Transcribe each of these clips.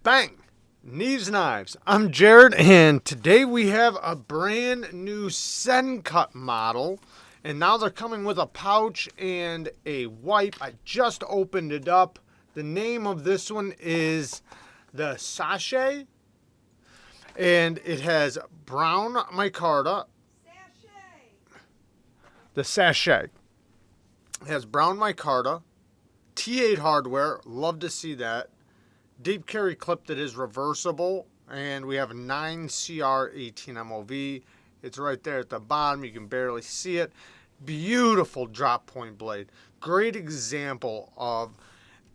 Bang! Neeves Knives. I'm Jared, and today we have a brand new Sencut model. And now they're coming with a pouch and a wipe. I just opened it up. The name of this one is the Sachse. And it has brown micarta. The Sachse. It has brown micarta. T8 hardware. Love to see that. Deep carry clip that is reversible, and we have a 9CR18 MOV. It's right there at the bottom. You can barely see it. Beautiful drop point blade. Great example of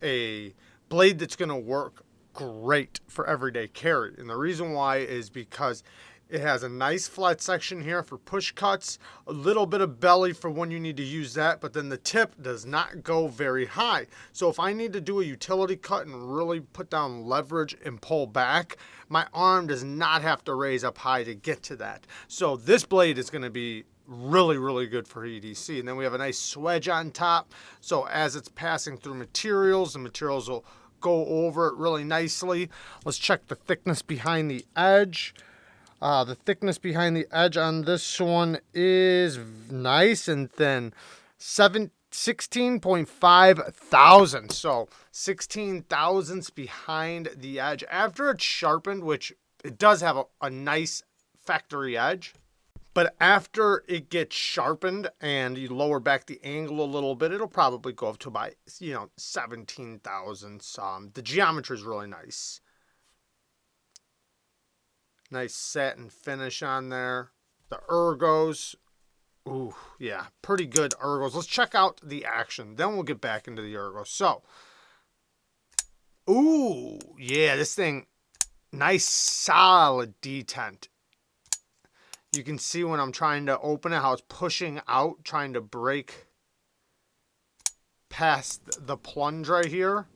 a blade that's going to work great for everyday carry. And the reason why is because it has a nice flat section here for push cuts, a little bit of belly for when you need to use that, but then the tip does not go very high. So if I need to do a utility cut and really put down leverage and pull back, my arm does not have to raise up high to get to that. So this blade is going to be really, really good for EDC. And then we have a nice swedge on top. So as it's passing through materials, the materials will go over it really nicely. Let's check the thickness behind the edge. The thickness behind the edge on this one is nice and thin. 16.5 thousandths. So 16 thousandths behind the edge. After it's sharpened, which it does have a nice factory edge. But after it gets sharpened and you lower back the angle a little bit, it'll probably go up to about, 17 thousandths. The geometry is really nice. Nice satin finish on there. The ergos. Ooh, yeah. Pretty good ergos. Let's check out the action. Then we'll get back into the ergos. So. Ooh, yeah. This thing. Nice solid detent. You can see when I'm trying to open it how it's pushing out. Trying to break past the plunge right here.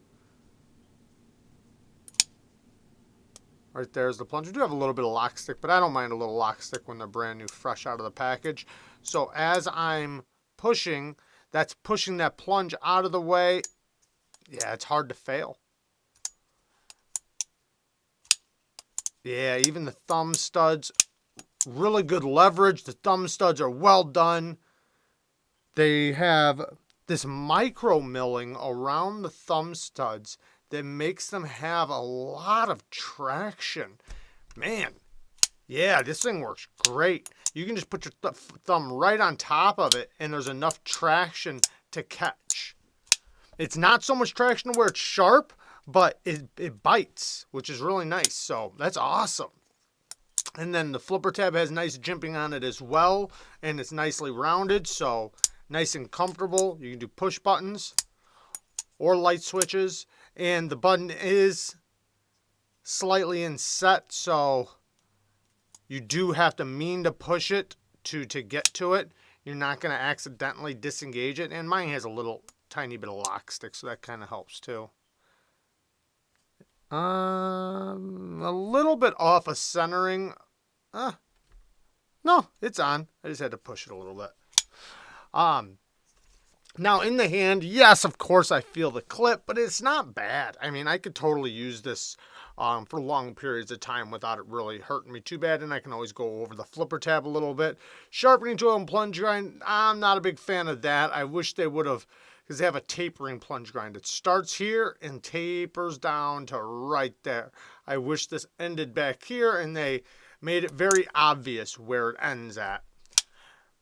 Right there's the plunge. We do have a little bit of lock stick, but I don't mind a little lock stick when they're brand new, fresh out of the package. So as I'm pushing, that's pushing that plunge out of the way. Yeah, it's hard to fail. Yeah, even the thumb studs, really good leverage. The thumb studs are well done. They have this micro milling around the thumb studs that makes them have a lot of traction. Man, yeah, this thing works great. You can just put your thumb right on top of it, and there's enough traction to catch. It's not so much traction to where it's sharp, but it bites, which is really nice. So that's awesome. And then the flipper tab has nice jimping on it as well, and it's nicely rounded, so nice and comfortable. You can do push buttons or light switches. And the button is slightly inset, so you do have to mean to push it to get to it. You're not going to accidentally disengage it. And mine has a little tiny bit of lock stick, so that kind of helps too. A little bit off of centering. No, it's on. I just had to push it a little bit. Now, in the hand, yes, of course, I feel the clip, but it's not bad. I mean, I could totally use this for long periods of time without it really hurting me too bad, and I can always go over the flipper tab a little bit. Sharpening tool and plunge grind, I'm not a big fan of that. I wish they would have, because they have a tapering plunge grind. It starts here and tapers down to right there. I wish this ended back here, and they made it very obvious where it ends at.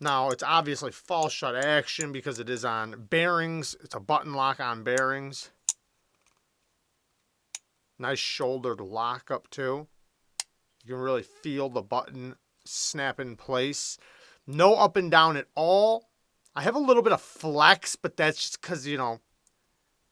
Now, it's obviously false shut action because it is on bearings. It's a button lock on bearings. Nice shouldered lock up too. You can really feel the button snap in place. No up and down at all. I have a little bit of flex, but that's just because,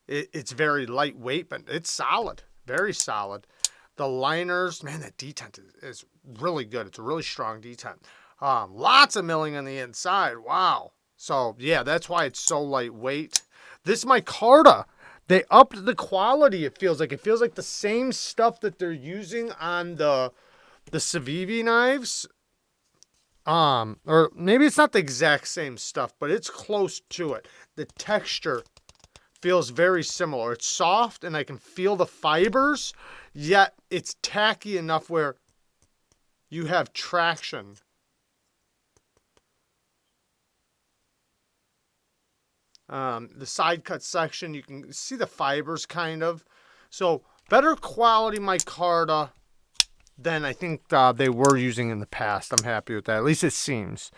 it's very lightweight, but it's solid. Very solid. The liners, man, that detent is really good. It's a really strong detent. Lots of milling on the inside. Wow. So, yeah, that's why it's so lightweight. This micarta, they upped the quality, it feels like. It feels like the same stuff that they're using on the Civivi knives. Or maybe it's not the exact same stuff, but it's close to it. The texture feels very similar. It's soft and I can feel the fibers, yet it's tacky enough where you have traction. The side cut section, you can see the fibers kind of. So better quality micarta than I think they were using in the past. I'm happy with that. At least it seems.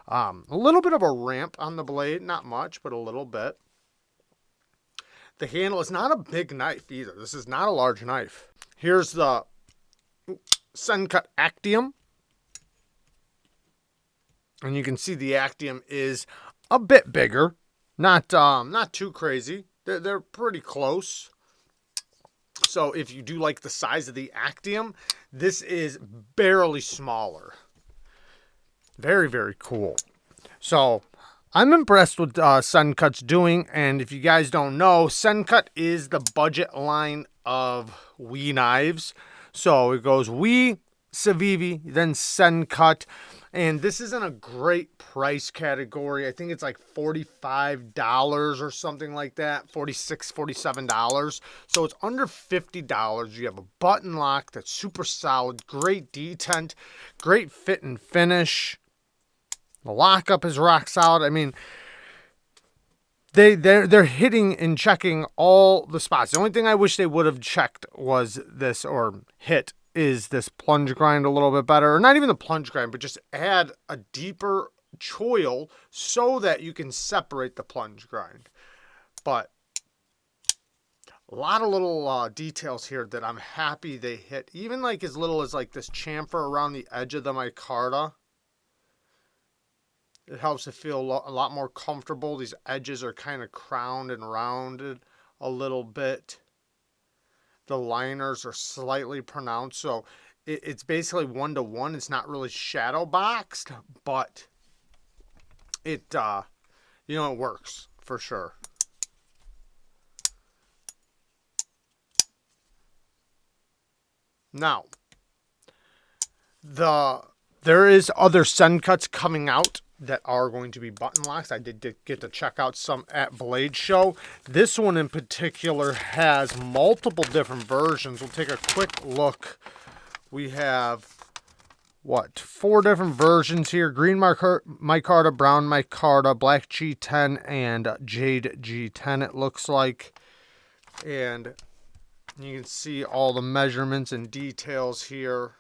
A little bit of a ramp on the blade. Not much, but a little bit. The handle is not a big knife either. This is not a large knife. Here's the Sencut Actium. And you can see the Actium is a bit bigger. Not too crazy. They're pretty close. So if you do like the size of the Actium, this is barely smaller. Very, very cool. So I'm impressed with Sencut's doing. And if you guys don't know, Sencut is the budget line of WE knives. So it goes WE, Civivi, then Sencut. And this is in a great price category. I think it's like $45 or something like that. $46, $47. So it's under $50. You have a button lock that's super solid. Great detent. Great fit and finish. The lockup is rock solid. I mean, they're hitting and checking all the spots. The only thing I wish they would have checked was this, or hit, is this plunge grind a little bit better. Or not even the plunge grind, but just add a deeper choil so that you can separate the plunge grind. But a lot of little details here that I'm happy they hit. Even like as little as like this chamfer around the edge of the micarta. It helps it feel a lot more comfortable. These edges are kind of crowned and rounded a little bit. The liners are slightly pronounced, so it's basically 1-to-1. It's not really shadow boxed, but it, it works for sure. Now, there is other Sencuts coming out that are going to be button locks. I did get to check out some at Blade Show. This one in particular has multiple different versions. We'll take a quick look. We have, 4 different versions here. Green micarta, brown micarta, black G10, and jade G10 it looks like. And you can see all the measurements and details here.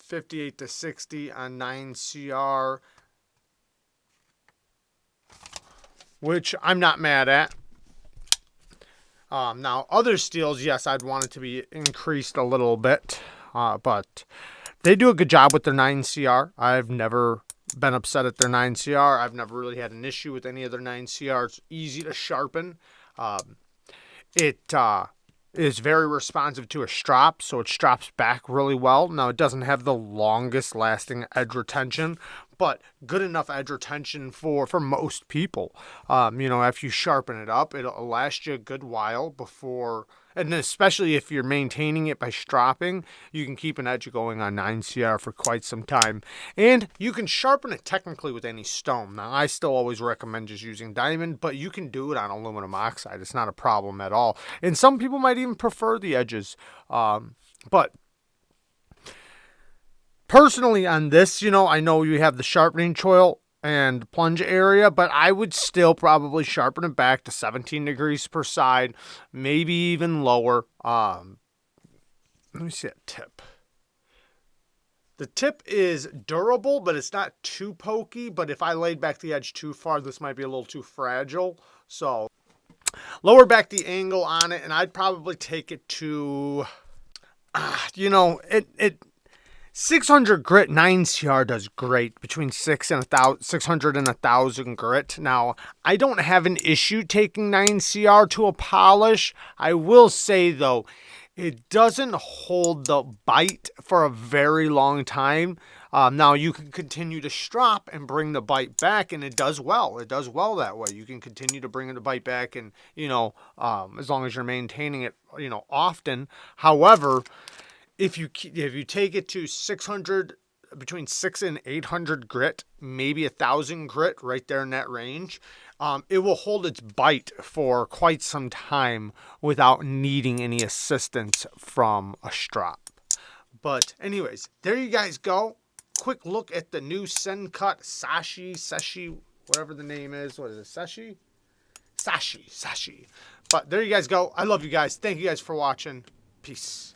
58-60 on 9CR, which I'm not mad at. Now, other steels, yes, I'd want it to be increased a little bit, but they do a good job with their 9CR. I've never been upset at their 9CR. I've never really had an issue with any of their 9CR. It's easy to sharpen. It is very responsive to a strop, so it strops back really well. Now, it doesn't have the longest lasting edge retention, but good enough edge retention for most people. If you sharpen it up, it'll last you a good while before, and especially if you're maintaining it by stropping, you can keep an edge going on 9CR for quite some time. And you can sharpen it technically with any stone. Now, I still always recommend just using diamond, but you can do it on aluminum oxide. It's not a problem at all. And some people might even prefer the edges. But personally on this, I know you have the sharpening choil and plunge area, but I would still probably sharpen it back to 17 degrees per side, maybe even lower. Let me see that tip. The tip is durable, but it's not too pokey, but if I laid back the edge too far, this might be a little too fragile. So lower back the angle on it, and I'd probably take it to, 600 grit 9CR does great, between 600 and 1,000 grit. Now, I don't have an issue taking 9CR to a polish. I will say, though, it doesn't hold the bite for a very long time. Now, you can continue to strop and bring the bite back, and it does well. It does well that way. You can continue to bring the bite back, and, as long as you're maintaining it, often. However, if you take it to 600 between 600 and 800 grit, maybe 1,000 grit, right there in that range. It will hold its bite for quite some time without needing any assistance from a strop. But anyways, there you guys go. Quick look at the new Sencut Sachse, whatever the name is. What is it, Sachse? Sachse. But there you guys go. I love you guys. Thank you guys for watching. Peace.